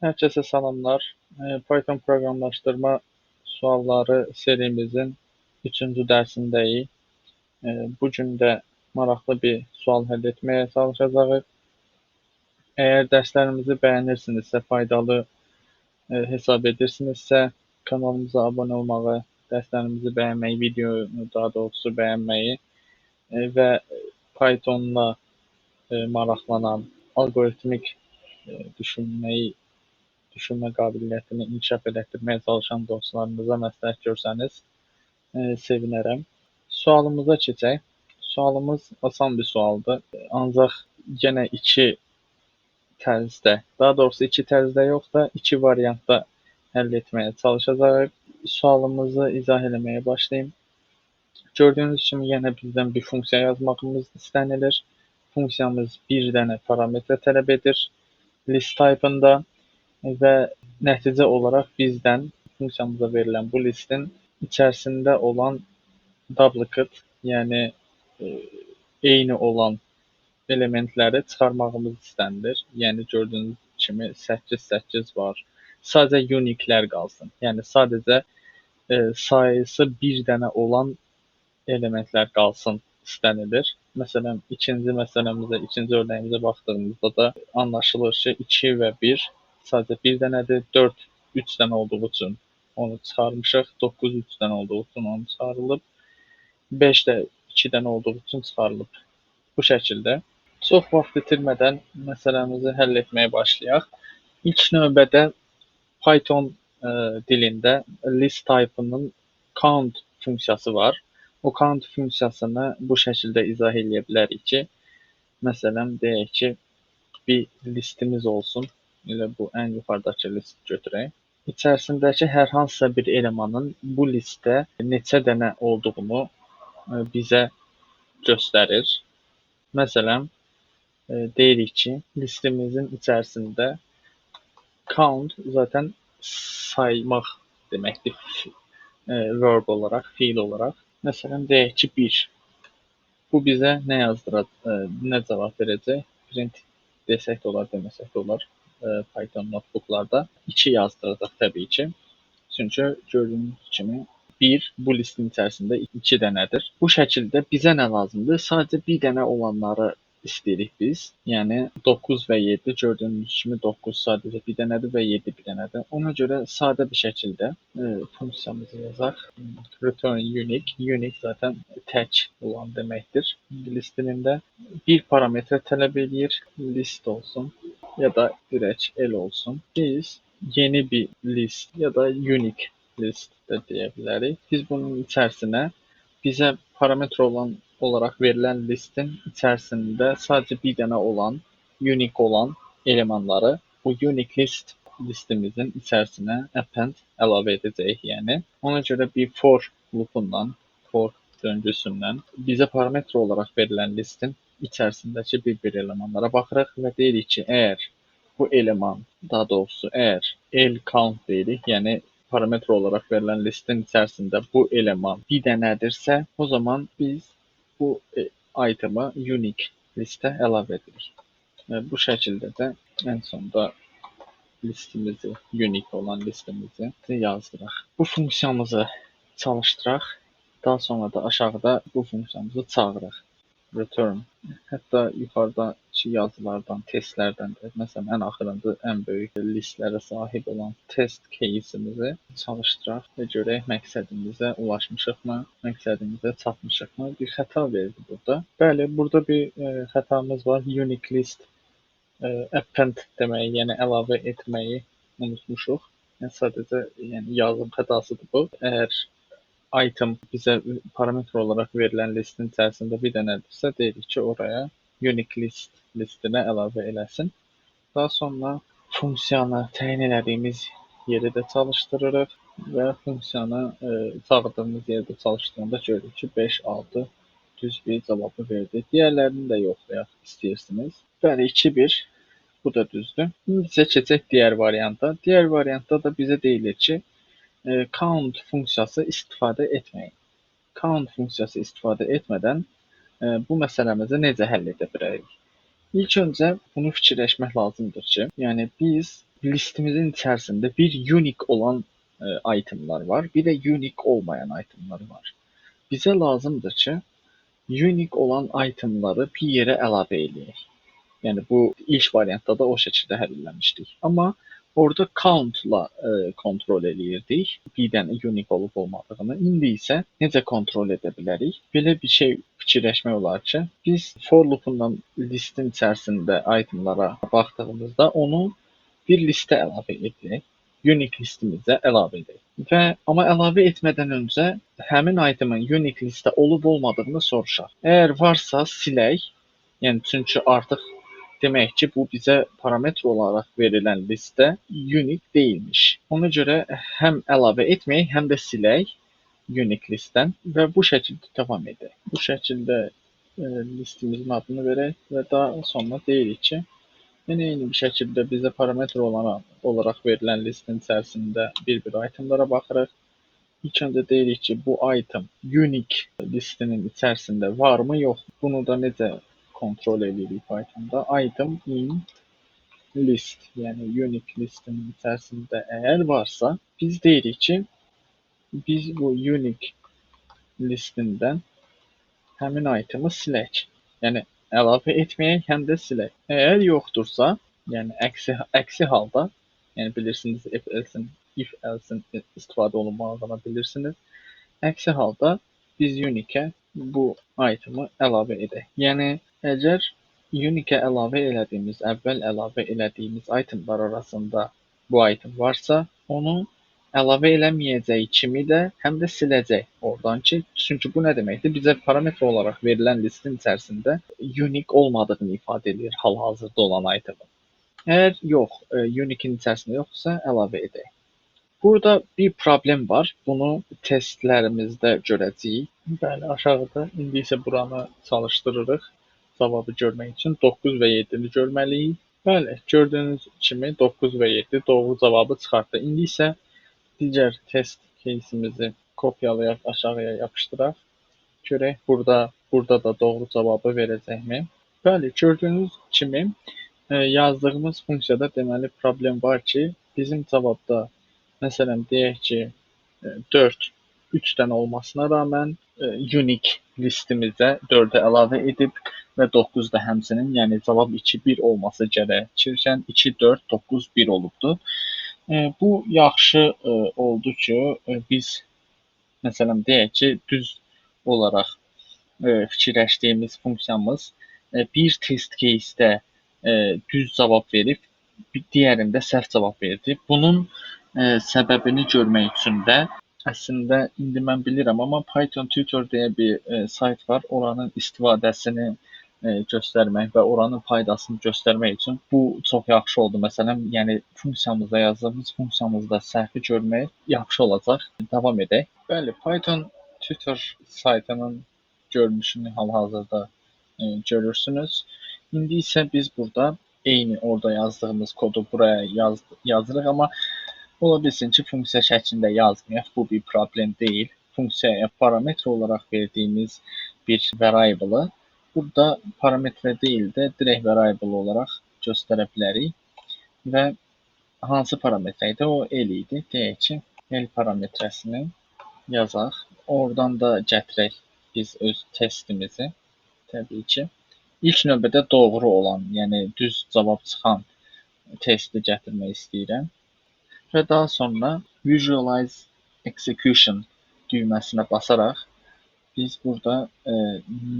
Herkese salamlar. Python proqramlaşdırma sualları serimizin 3-cü dərsindəyik. Bu gün də maraqlı bir sual həll etməyə çalışacağıq. Əgər dərslərimizi bəyənirsinizsə, faydalı hesab edirsinizsə, kanalımıza abunə olmağı, dərslərimizi bəyənməyi, videonu daha doğrusu bəyənməyi və Pythonla maraqlanan, alqoritmik düşünmə qabiliyyətini inkişaf elətdirməyə çalışan dostlarınıza məsləhət görsəniz sevinərəm. Sualımıza keçək. Sualımız asan bir sualdır. Ancaq yenə iki tərzdə, daha doğrusu iki tərzdə yox da iki variantda həll etməyə çalışacağıq. Sualımızı izah eləməyə başlayayım. Gördüyünüz kimi yenə bizdən bir funksiya yazmağımız istənilir. Funksiyamız bir dənə parametrə tələb edir list type-ında və nəticə olaraq bizdən funksiyamıza verilən bu listin içərisində olan duplicate, yəni eyni olan elementləri çıxarmağımız istənilir. Yəni gördüyünüz kimi 8 var. Sadəcə uniquelər qalsın. Yəni sadəcə sayısı bir dənə olan elementlər qalsın istənilir. Məsələn, ikinci örnəyimizə baxdığımızda da anlaşılır ki, 2 və 1 sadəcə bir dənədir. 4 3 dənə olduğu üçün onu çıxarmışıq. 9 3 dənə olduğu üçün onu çıxarılıb. 5 də 2 dənə olduğu üçün çıxarılıb. Bu şəkildə. Çox vaxt itirmədən məsələmizi həll etməyə başlayaq. İlk növbədə Python dilində list type-ının count funksiyası var. O count funksiyasını bu şəkildə izah edə bilərik ki, məsələn, deyək ki, bir listimiz olsun. Elə bu ən yuxarıdakı listi götürək. İçərisindəki hər hansısa bir elemanın bu listdə neçə dənə olduğunu bizə göstərir. Məsələn, deyirik ki, listimizin içərisində count zaten saymaq deməkdir. Verb olaraq, fiil olaraq. Məsələn, deyək ki, 1. Bu bizə nə nə cavab verəcək? Print desək də olar, deməsək də olar Python notebooklarda. 2 yazdıracaq təbii ki. Çünki gördüyünüz kimi 1 bu listin içərisində 2 dənədir. Bu şəkildə bizə nə lazımdır? Sadəcə bir dənə olanları istəyirik biz. Yəni 9 və 7 gördüyünüz kimi 9 sadəcə bir dənədir və 7 bir dənədir. Ona görə sadə bir şəkildə funksiyamızı yazaq. Return unique. Unique zaten tək olan deməkdir. İngilis dilində bir parametrə tələb edir. List olsun ya da direkt L olsun. Biz yeni bir list ya da unique list də deyə bilərik. Biz bunun içərisinə bizə parametr olaraq verilən listin içərisində sadəcə bir dənə olan, unique olan elementləri bu unique list listimizin içərisinə append əlavə edəcəyik. Yəni ona görə bir for loopundan, for döngüsündən bizə parametr olaraq verilən listin içərisindəki bir elementlara baxırıq və deyirik ki, əgər bu element, daha doğrusu əgər L count deyirik, yəni parametr olaraq verilən listin içərisində bu element bir dənədirsə, o zaman biz bu itemi unique listə əlavə edirik. Bu şəkildə də ən sonda listimizi, unique olan listimizi yazdıraq. Bu funksiyamızı çalışdıraq. Daha sonra da aşağıda bu funksiyamızı çağıraq. Return. Hətta yuxarıdakı yazılardan, testlərdən də, məsələn, ən axırıncı ən böyük listlərə sahib olan test case-imizi çalışdıraq və görək məqsədimizə ulaşmışıqmı, məqsədimizə çatmışıqmı. Bir xəta verdi burada. Bəli, burada bir xətamız var. Unique list append deməyi, yəni əlavə etməyi unutmuşuq. Yəni sadəcə yazım xətasıdır bu. Əgər item bizə parametr olaraq verilən listin içərisində bir dənədirsə, deyirik ki, oraya unique list listinə əlavə eləsin. Daha sonra funksiyanı təyin elədiyimiz yeri də çalışdırırıq və funksiyanı çağırdığımız yerdə çalışdığında görürük ki, 5, 6 düz bir cavabı verdi. Digərlərini də yoxlayaq istəyirsiniz. Bəli, 2, 1. Bu da düzdür. İndi isə keçək digər varianta. Digər variantda da bizə deyilir ki, count funksiyası istifadə etməyin. Count funksiyası istifadə etmədən bu məsələmizi necə həll edə bilərik? İlk öncə bunu fikirləşmək lazımdır ki, yəni biz listimizin içerisinde bir unique olan itemlar var, bir de unique olmayan itemlar var. Bize lazımdır ki unique olan itemları bir yere əlavə eləyək. Yəni bu ilk variantda da o şəkildə həll etmişdik. Amma orada countla kontrol eləyirdik bir dənə unique olub olmadığını. İndi isə necə kontrol edə bilərik? Belə bir şey fikirləşmək olar ki, biz for loopundan listin içərisində itemlara baxdığımızda onu bir listə əlavə edək. Unique listimizə əlavə edək. Və amma əlavə etmədən öncə həmin itemin unique listə olub olmadığını soruşaq. Əgər varsa silək. Yəni çünki artıq demək ki, bu bizə parametr olaraq verilən listə unique deyilmiş. Ona görə həm əlavə etməyək, həm də silək unique listdən və bu şəkildə davam edək. Bu şəkildə listimizin adını verək və daha sonra deyirik ki, eyni bir şəkildə bizə parametr olaraq verilən listin içərisində bir-bir itemlara baxırıq. İlk öncə deyirik ki, bu item unique listinin içərisində varmı, yox? Bunu da necə kontrol edirik Python'da? Item in list, yəni unique listinin içərisində əgər varsa, biz deyirik ki, biz bu unique listindən həmin itemi silək. Yəni əlavə etməyək, həm də silək. Əgər yoxdursa, yəni əksi halda, yəni bilirsiniz if else istifadə olunmağını bilirsiniz. Əksi halda biz unique-ə bu itemi əlavə edək. Yəni əgər unique-ə əlavə elədiyimiz, əvvəl əlavə elədiyimiz itemlar arasında bu item varsa, onu əlavə eləməyəcək kimi də həm də siləcək oradan ki, çünki bu nə deməkdir? Bizə parametr olaraq verilən listin içərisində unique olmadığını ifadə edir hal-hazırda olan itemin. Əgər yox, unique-in içərisində yoxsa əlavə edək. Burada bir problem var. Bunu testlərimizdə görəcəyik. Bəli, aşağıda. İndi isə buranı çalışdırırıq. Cavabı görmək üçün 9 və 7-ni görməliyik. Bəli, gördüyünüz kimi 9 və 7 doğru cavabı çıxartdı. İndi isə digər test case'imizi kopyalayaq, aşağıya yapışdıraq. Görək burada da doğru cavabı verəcəkmi? Bəli, gördüyünüz kimi yazdığımız funksiyada deməli problem var ki, bizim cavabda məsələn deyək ki 4 3 dənə olmasına rağmen unique listimizə 4-ə əlavə edib və 9 da həmçinin, yəni cavab 2 1 olması gərəkirkən 2 4 9 1 olubdu. Bu yaxşı oldu ki, biz məsələn deyək ki, düz olaraq fikirləşdiyimiz funksiyamız bir test case-də düz cavab verib, digərində səhv cavab verdi. Bunun səbəbini görmək üçün də əslində indi mən bilirəm, amma Python Tutor deyə bir sayt var. Oranın istifadəsini göstərmək və oranın faydasını göstərmək üçün bu çox yaxşı oldu. Məsələn, yəni funksiyamızda yazdığımız funksiyamızda səhvi görmək yaxşı olacaq. Davam edək. Bəli, Python Tutor saytının görünüşünü hal-hazırda görürsünüz. İndi isə biz burada eyni orada yazdığımız kodu buraya yazırıq, amma ola bilsin ki, funksiya şəklində yazmayaq. Bu bir problem deyil. Funksiyaya parametr olaraq verdiyimiz bir variable-ı burada parametrə deyil də direkt variable olaraq göstərə bilərik. Və hansı parametrə idi? O L idi. Deyək ki, L parametrəsini yazaq. Oradan da gətirək biz öz testimizi. Təbii ki. İlk növbədə doğru olan, yəni düz cavab çıxan testi gətirmək istəyirəm. Və daha sonra Visualize Execution düyməsinə basaraq biz burada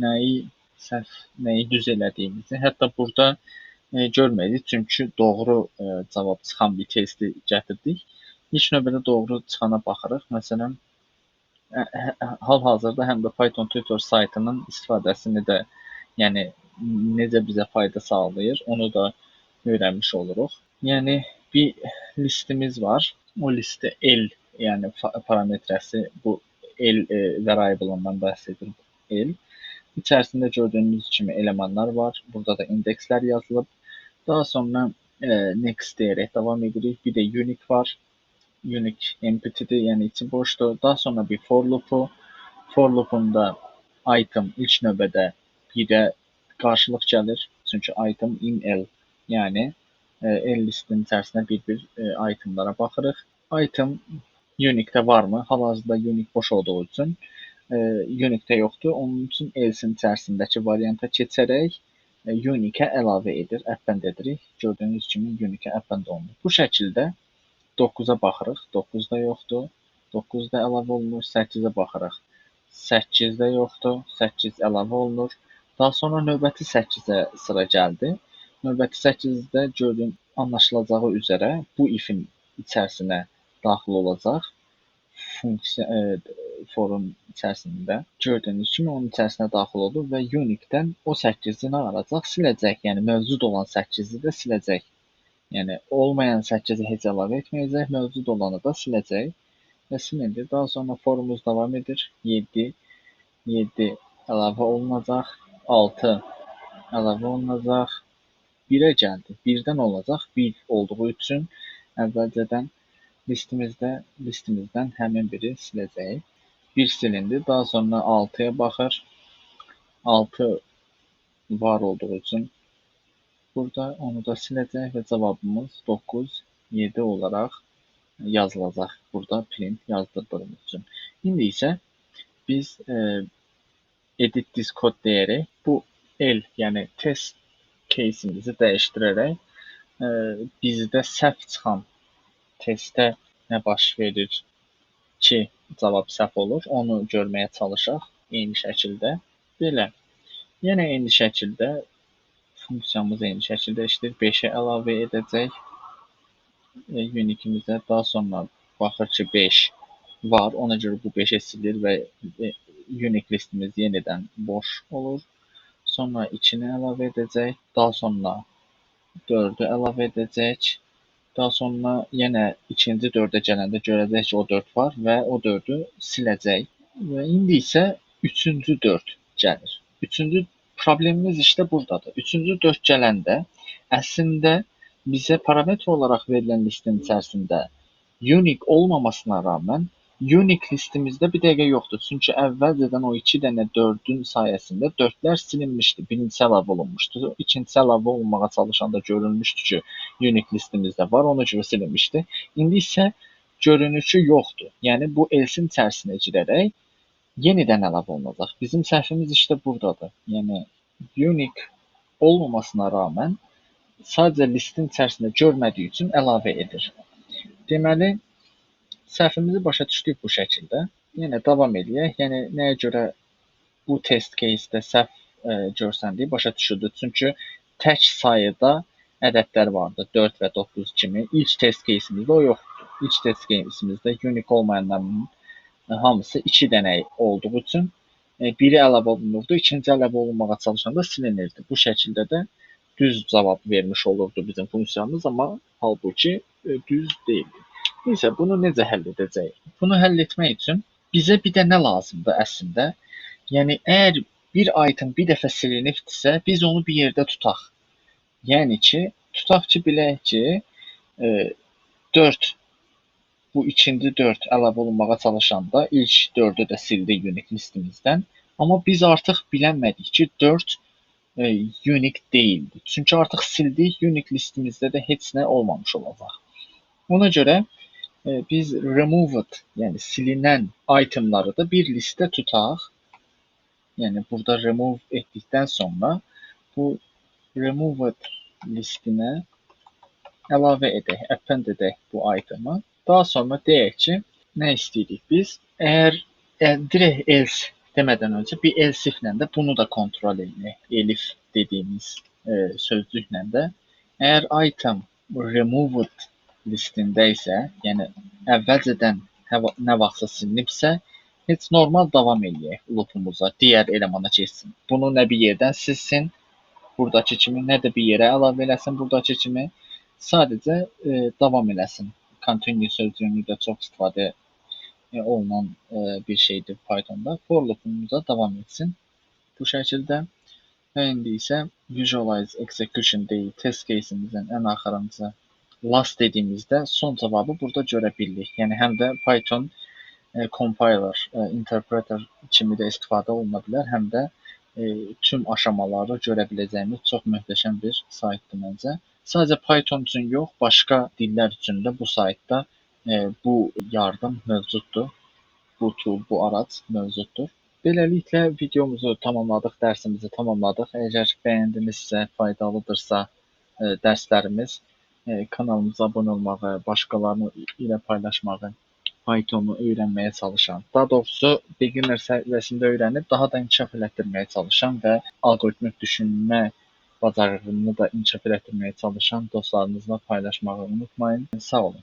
nəyi səhv, nəyi düz elədiyimizi, hətta burada görmədik, çünki doğru cavab çıxan bir testi gətirdik. İlk növbədə doğru çıxana baxırıq. Məsələn, hal-hazırda həm də Python Tutor saytının istifadəsini də, yəni necə bizə fayda sağlayır, onu da öyrənmiş oluruq. Yəni bir listimiz var. O listə L, yəni parametrəsi bu L variable-ondan bəhs edir. L. İçərisində gördüyünüz kimi elementlər var. Burada da indekslər yazılıb. Daha sonra next deyərək davam edirik. Bir də unique var. Unique empty'dir, yəni içi boşdur. Daha sonra bir for loop-u. For loop-unda item ilk növbədə 1-ə qarşılıq gəlir. Çünki item in L, yəni el listinin içərisinə bir itemlara baxırıq. Item Unique-də varmı? Hal-hazırda Unique boş olduğu üçün Unique-də yoxdur. Onun üçün else-in içərisindəki varianta keçərək Unique-ə əlavə edir, append edirik. Gördüyünüz kimi Unique-ə append olunur. Bu şəkildə 9-a baxırıq, 9-da yoxdur. 9-da əlavə olunur, 8-ə baxırıq. 8-də yoxdur, 8 əlavə olunur. Daha sonra növbəti 8-ə sıra gəldi. Növbəti 8-də anlaşılacağı üzrə bu if-in içərisinə daxil olacaq. Funksiya forun içərisində gördüyünüz kimi onun içərisinə daxil oldu və Unique-dən o 8-i nə alacaq? Siləcək. Yəni mövcud olan 8-i də siləcək. Yəni olmayan 8-i heç əlavə etməyəcək, mövcud olanı da siləcək və silindir. Daha sonra forumuz davam edir. 7 əlavə olunacaq, 6 əlavə olunacaq, 1-ə gəldi. 1-dən olacaq, 1 olduğu üçün əvvəlcədən listimizdən həmin biri siləcəyik. 1 silindi. Daha sonra 6-ya baxır. 6 var olduğu üçün burada onu da siləcək və cavabımız 9, 7 olaraq yazılacaq. Burada print yazdırdığımız üçün. İndi isə biz edit this code deyərək bu yəni test case'imizi dəyişdirərək bizdə səhv çıxan testdə nə baş verir ki, cavab səhv olur, onu görməyə çalışaq eyni şəkildə. Belə. Yenə eyni şəkildə funksiyamız eyni şəkildə işləyir. 5-ə əlavə edəcək Unique-imizə. Daha sonra baxır ki, 5 var. Ona görə bu 5-ə silir və Unique listimiz yenidən boş olur. Sonra 2-ni əlavə edəcək. Daha sonra 4-ü əlavə edəcək. Daha sonra yenə ikinci 4-ə gələndə görəcək ki, o 4 var və o 4-ü siləcək. Və indi isə 3-cü 4 gəlir. 3-cü problemimiz işte buradadır. 3-cü 4 gələndə əslində bizə parametr olaraq verilən listin içərisində Unique olmamasına rağmen Unique listimizdə bir dəqiqə yoxdur. Çünki əvvəlcədən o 2 dənə 4-ün sayəsində 4-lər silinmişdi. Birincisi əlavə olunmuşdu. İkincisi əlavə olunmağa çalışanda görülmüşdü ki, Unique listimizdə var. Ona görə silinmişdi. İndi isə görünür ki, yoxdur. Yəni bu else-in içərisinə girərək yenidən əlavə olunacaq. Bizim səhvimiz işte buradadır. Yəni Unique olmamasına rağmen sadəcə listin içərisində görmədiyi üçün əlavə edir. Deməli, səhvimizi başa düşdük bu şəkildə. Yenə davam edək. Yəni nəyə görə bu test case-də səhv görsəndiyi başa düşüldü. Çünki tək sayıda ədədlər vardı. 4 və 9 kimi. İlk test case-imizdə o yoxdur. İlk test case-imizdə unique olmayanların hamısı 2 dənə olduğu üçün biri əlavə olunurdu, ikinci əlavə olunmağa çalışanda silinirdi. Bu şəkildə də düz cavab vermiş olurdu bizim funksiyamız, amma halbuki düz deyildi. Neyse, bunu necə həll edəcəyik? Bunu həll etmək üçün bizə bir də nə lazımdır əslində? Yəni, əgər bir item bir dəfə silinibdirsə, biz onu bir yerdə tutaq. Yəni ki, tutaq ki, bilək ki, 4, bu ikinci 4 əlavə olunmağa çalışanda ilk 4-ü də sildi unique listimizdən. Amma biz artıq bilənmədik ki, 4 unique deyildi. Çünki artıq sildik, unique listimizdə də heç nə olmamış olacaq. Ona görə biz removed, yəni silinən itemları da bir listə tutaq. Yəni burada remove etdikdən sonra bu removed listinə əlavə edək, append edək bu itemi. Daha sonra deyək ki, nə istəyirik biz? Əgər direkt else demədən öncə bir else if-lə də bunu da kontrol edək. Elif dediyimiz sözcüklə də. Əgər item removed listində isə, yəni əvvəlcədən nə vaxtsa silinibsə, heç normal davam eləyək loopumuza, digər elemana keçsin. Bunu nə bir yerdən silsin, buradakı kimi, nə də bir yerə əlavə eləsin, buradakı kimi. Sadəcə davam eləsin. Continue sözcüyünü də çox istifadə olunan bir şeydir Pythonda. For loopumuza davam etsin bu şəkildə. Və indi isə visualize execution deyil, test case'imizin ən axırıncı last dediyimizdə son cavabı burada görə bilirik. Yəni həm də Python compiler, interpreter kimi də istifadə oluna bilər, həm də tüm aşamaları görə biləcəyimiz çox möhtəşəm bir saytdır məncə. Sadəcə Python üçün yox, başqa dillər üçün də bu saytda bu yardım mövcuddur. Bu tool, bu arac mövcuddur. Beləliklə videomuzu tamamladıq, dərsimizi tamamladıq. Əgər bəyəndinizsə, faydalıdırsa dərslərimiz, kanalımıza abunə olmağı, başqalarını ilə paylaşmağı, Pythonu öyrənməyə çalışan, daha doğrusu beginner səviyyəsində öyrənib daha da inkişaf elətdirməyə çalışan və alqoritmik düşünmə bacarığını da inkişaf elətdirməyə çalışan dostlarınızla paylaşmağı unutmayın. Sağ olun.